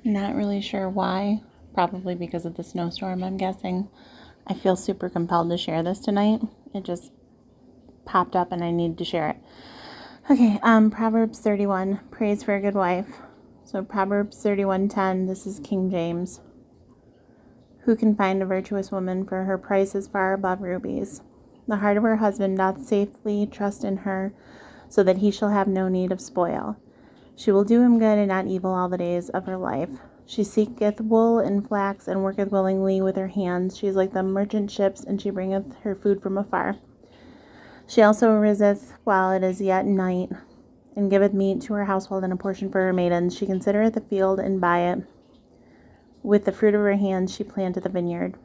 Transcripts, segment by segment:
Not really sure why. Probably because of the snowstorm, I'm guessing. I feel super compelled to share this tonight. It just popped up and I need to share it. Okay, Proverbs 31, praise for a good wife. So Proverbs 31:10, this is King James. Who can find a virtuous woman, for her price is far above rubies? The heart of her husband doth safely trust in her, so that he shall have no need of spoil. She will do him good and not evil all the days of her life. She seeketh wool and flax, and worketh willingly with her hands. She is like the merchant ships, and she bringeth her food from afar. She also ariseth while it is yet night, and giveth meat to her household and a portion for her maidens. She considereth the field and buyeth. With the fruit of her hands she planteth a vineyard.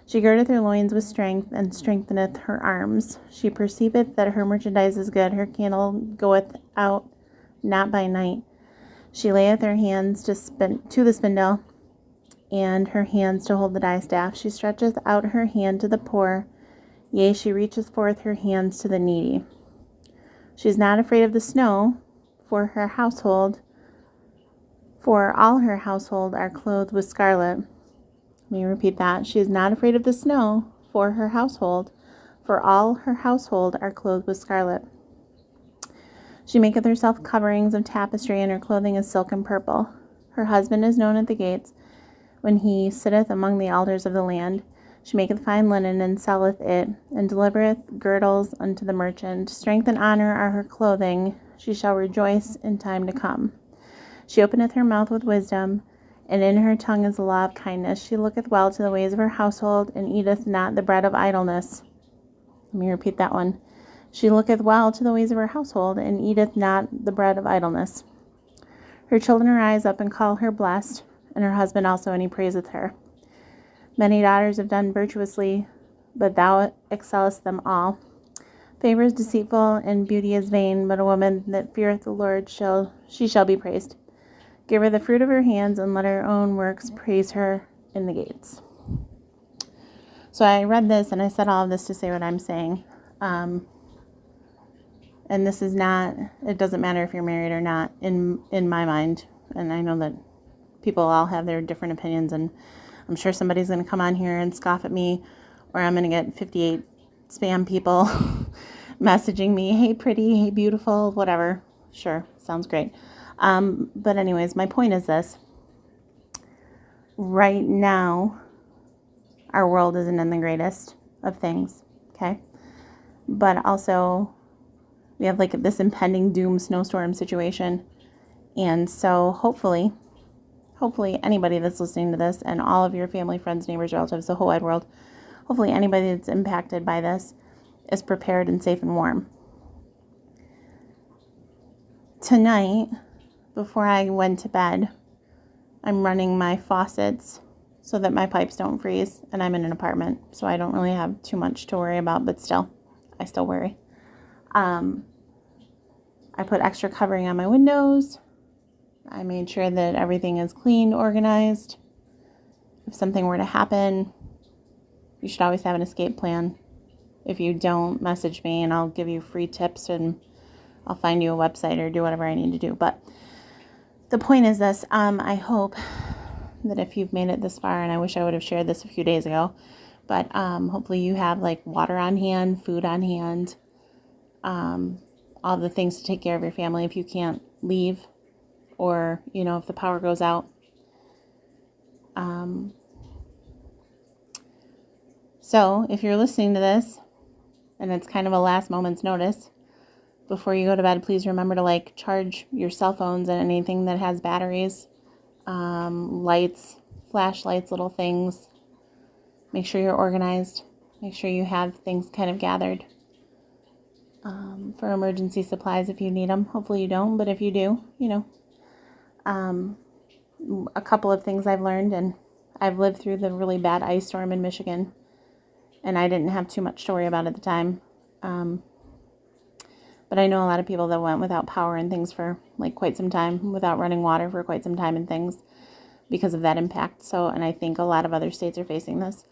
She girdeth her loins with strength, and strengtheneth her arms. She perceiveth that her merchandise is good. Her candle goeth out not by night. She layeth her hands to the spindle, and her hands to hold the distaff. She stretcheth out her hand to the poor, yea, she reacheth forth her hands to the needy. She is not afraid of the snow, for all her household are clothed with scarlet. Let me repeat that. She is not afraid of the snow, for all her household are clothed with scarlet. She maketh herself coverings of tapestry, and her clothing is silk and purple. Her husband is known at the gates, when he sitteth among the alders of the land. She maketh fine linen, and selleth it, and delivereth girdles unto the merchant. Strength and honor are her clothing. She shall rejoice in time to come. She openeth her mouth with wisdom, and in her tongue is the law of kindness. She looketh well to the ways of her household, and eateth not the bread of idleness. Let me repeat that one. She looketh well to the ways of her household, and eateth not the bread of idleness. Her children arise up and call her blessed, and her husband also, and he praiseth her. Many daughters have done virtuously, but thou excellest them all. Favor is deceitful, and beauty is vain, but a woman that feareth the Lord shall be praised. Give her the fruit of her hands, and let her own works praise her in the gates. So I read this, and I said all of this to say what I'm saying. And this is not, it doesn't matter if you're married or not, in my mind. And I know that people all have their different opinions, and I'm sure somebody's going to come on here and scoff at me, or I'm going to get 58 spam people messaging me, hey pretty, hey beautiful, whatever. Sure, sounds great. But anyways, my point is this. Right now, our world isn't in the greatest of things, okay? But also, we have like this impending doom snowstorm situation. And so hopefully anybody that's listening to this, and all of your family, friends, neighbors, relatives, the whole wide world, hopefully anybody that's impacted by this is prepared and safe and warm. Tonight, before I went to bed, I'm running my faucets so that my pipes don't freeze, and I'm in an apartment, so I don't really have too much to worry about, but still, I still worry. I put extra covering on my windows. I made sure that everything is clean, organized. If something were to happen, you should always have an escape plan. If you don't, message me and I'll give you free tips, and I'll find you a website or do whatever I need to do. But the point is this, I hope that if you've made it this far, and I wish I would have shared this a few days ago, but hopefully you have like water on hand, food on hand, all the things to take care of your family if you can't leave, or, if the power goes out. So if you're listening to this, and it's kind of a last moment's notice, before you go to bed, please remember to charge your cell phones and anything that has batteries, lights, flashlights, little things. Make sure you're organized. Make sure you have things kind of gathered for emergency supplies if you need them. Hopefully you don't, but if you do, a couple of things I've learned, and I've lived through the really bad ice storm in Michigan, and I didn't have too much to worry about at the time. But I know a lot of people that went without power and things for quite some time, without running water for quite some time and things because of that impact. So, and I think a lot of other states are facing this.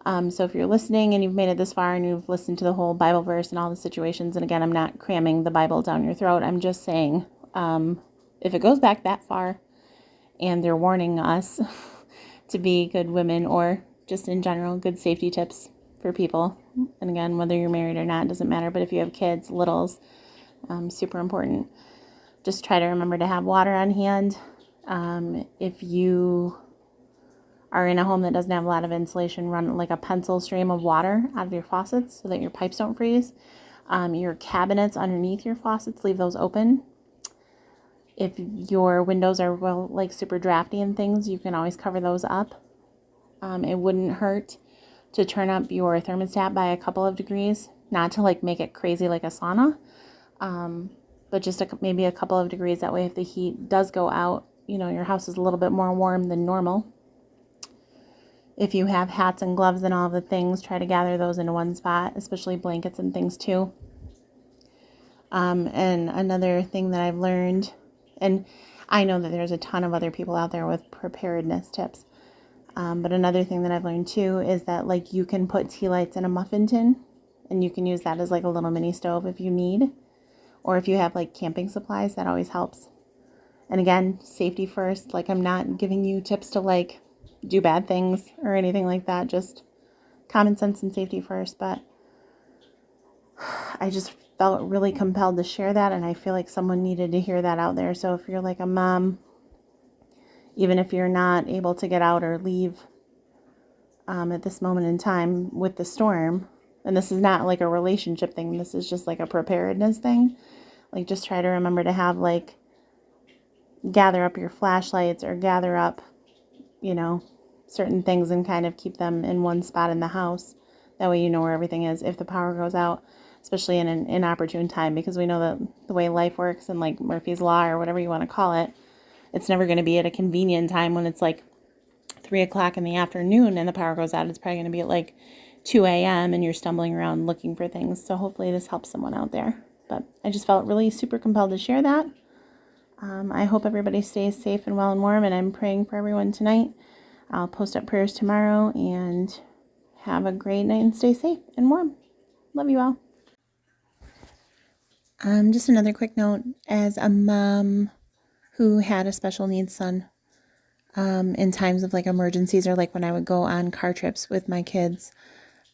So if you're listening and you've made it this far and you've listened to the whole Bible verse and all the situations, and again, I'm not cramming the Bible down your throat. I'm just saying, if it goes back that far and they're warning us to be good women, or just in general, good safety tips for people. And again, whether you're married or not, doesn't matter. But if you have kids, littles, super important. Just try to remember to have water on hand. If you are in a home that doesn't have a lot of insulation, run like a pencil stream of water out of your faucets so that your pipes don't freeze. Your cabinets underneath your faucets, leave those open. If your windows are like super drafty and things, you can always cover those up. It wouldn't hurt to turn up your thermostat by a couple of degrees, not to like make it crazy like a sauna, but just maybe a couple of degrees. That way, if the heat does go out, your house is a little bit more warm than normal. If you have hats and gloves and all of the things, try to gather those into one spot, especially blankets and things too. And another thing that I've learned, and I know that there's a ton of other people out there with preparedness tips, but another thing that I've learned too is that like you can put tea lights in a muffin tin, and you can use that as like a little mini stove if you need, or if you have like camping supplies, that always helps. And again, safety first. Like, I'm not giving you tips to like do bad things or anything like that, just common sense and safety first. But I just felt really compelled to share that, and I feel like someone needed to hear that out there. So if you're like a mom, even if you're not able to get out or leave at this moment in time with the storm, and this is not like a relationship thing, this is just like a preparedness thing, like just try to remember to have like gather up your flashlights or gather up certain things and kind of keep them in one spot in the house. That way you know where everything is if the power goes out, especially in an inopportune time, because we know that the way life works and like Murphy's Law or whatever you want to call it, it's never going to be at a convenient time when it's like 3 o'clock in the afternoon and the power goes out. It's probably going to be at like 2 a.m. and you're stumbling around looking for things. So hopefully this helps someone out there. But I just felt really super compelled to share that. I hope everybody stays safe and well and warm, and I'm praying for everyone tonight. I'll post up prayers tomorrow, and have a great night and stay safe and warm. Love you all. Just another quick note, as a mom who had a special needs son, in times of like emergencies, or like when I would go on car trips with my kids,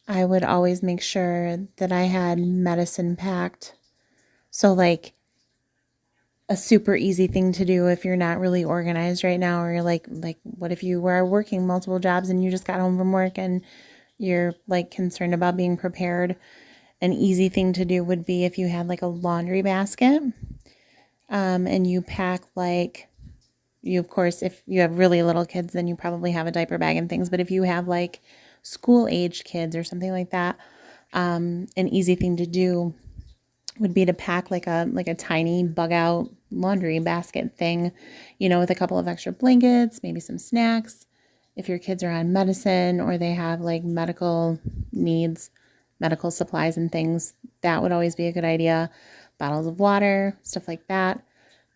I would always make sure that I had medicine packed. So like a super easy thing to do if you're not really organized right now, or you're like what if you were working multiple jobs and you just got home from work and you're like concerned about being prepared. An easy thing to do would be if you had like a laundry basket, and you pack like, of course, if you have really little kids, then you probably have a diaper bag and things. But if you have like school-aged kids or something like that, an easy thing to do would be to pack like a tiny bug out laundry basket thing, with a couple of extra blankets, maybe some snacks. If your kids are on medicine or they have like medical needs, medical supplies and things, that would always be a good idea. Bottles of water, stuff like that.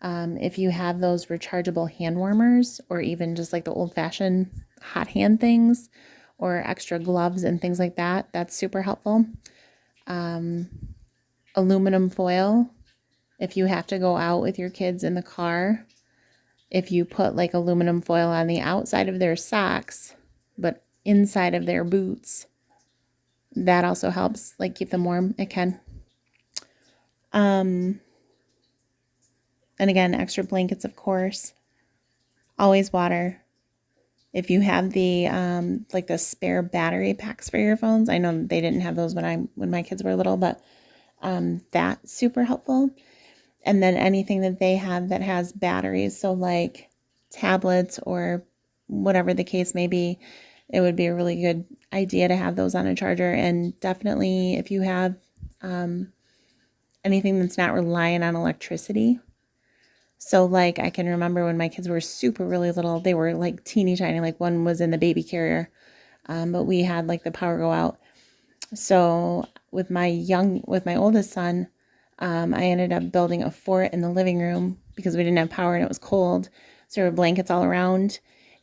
If you have those rechargeable hand warmers, or even just like the old-fashioned hot hand things, or extra gloves and things like that, that's super helpful. Aluminum foil, if you have to go out with your kids in the car, if you put like aluminum foil on the outside of their socks but inside of their boots, that also helps like keep them warm. It can. And again, extra blankets, of course. Always water. If you have the like the spare battery packs for your phones, I know they didn't have those when my kids were little, but that's super helpful. And then anything that they have that has batteries, so like tablets or whatever the case may be, it would be a really good idea to have those on a charger. And definitely if you have anything that's not relying on electricity. So like I can remember when my kids were super really little, they were like teeny tiny, like one was in the baby carrier, but we had like the power go out. So with my oldest son, I ended up building a fort in the living room because we didn't have power and it was cold. So there were blankets all around.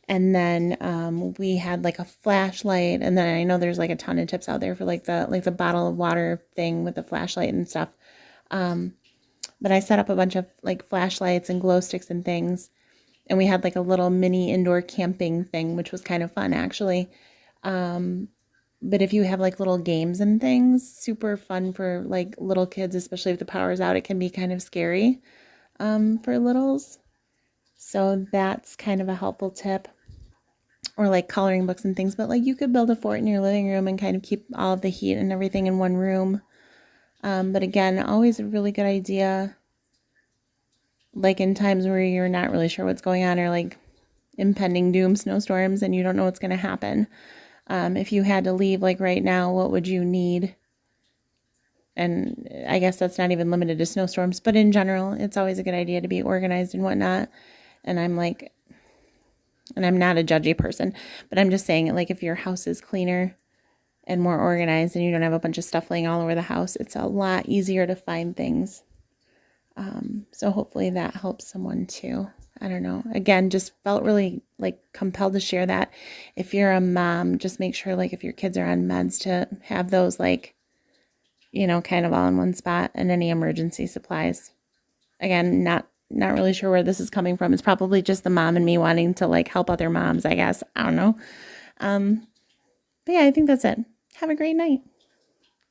And then we had like a flashlight. And then I know there's like a ton of tips out there for like the bottle of water thing with the flashlight and stuff. But I set up a bunch of like flashlights and glow sticks and things. And we had like a little mini indoor camping thing, which was kind of fun actually. But if you have like little games and things, super fun for like little kids, especially if the power's out, it can be kind of scary for littles. So that's kind of a helpful tip. Or like coloring books and things, but like you could build a fort in your living room and kind of keep all of the heat and everything in one room. But again, always a really good idea, like in times where you're not really sure what's going on, or like impending doom snowstorms and you don't know what's going to happen. If you had to leave like right now, what would you need? And I guess that's not even limited to snowstorms, but in general, it's always a good idea to be organized and whatnot. And I'm not a judgy person, but I'm just saying, like, if your house is cleaner and more organized and you don't have a bunch of stuff laying all over the house, it's a lot easier to find things. So hopefully that helps someone too. I don't know. Again, just felt really like compelled to share that. If you're a mom, just make sure, like, if your kids are on meds, to have those, like, kind of all in one spot, and any emergency supplies. Again, not really sure where this is coming from. It's probably just the mom and me wanting to like help other moms, I guess. I don't know. But yeah, I think that's it. Have a great night.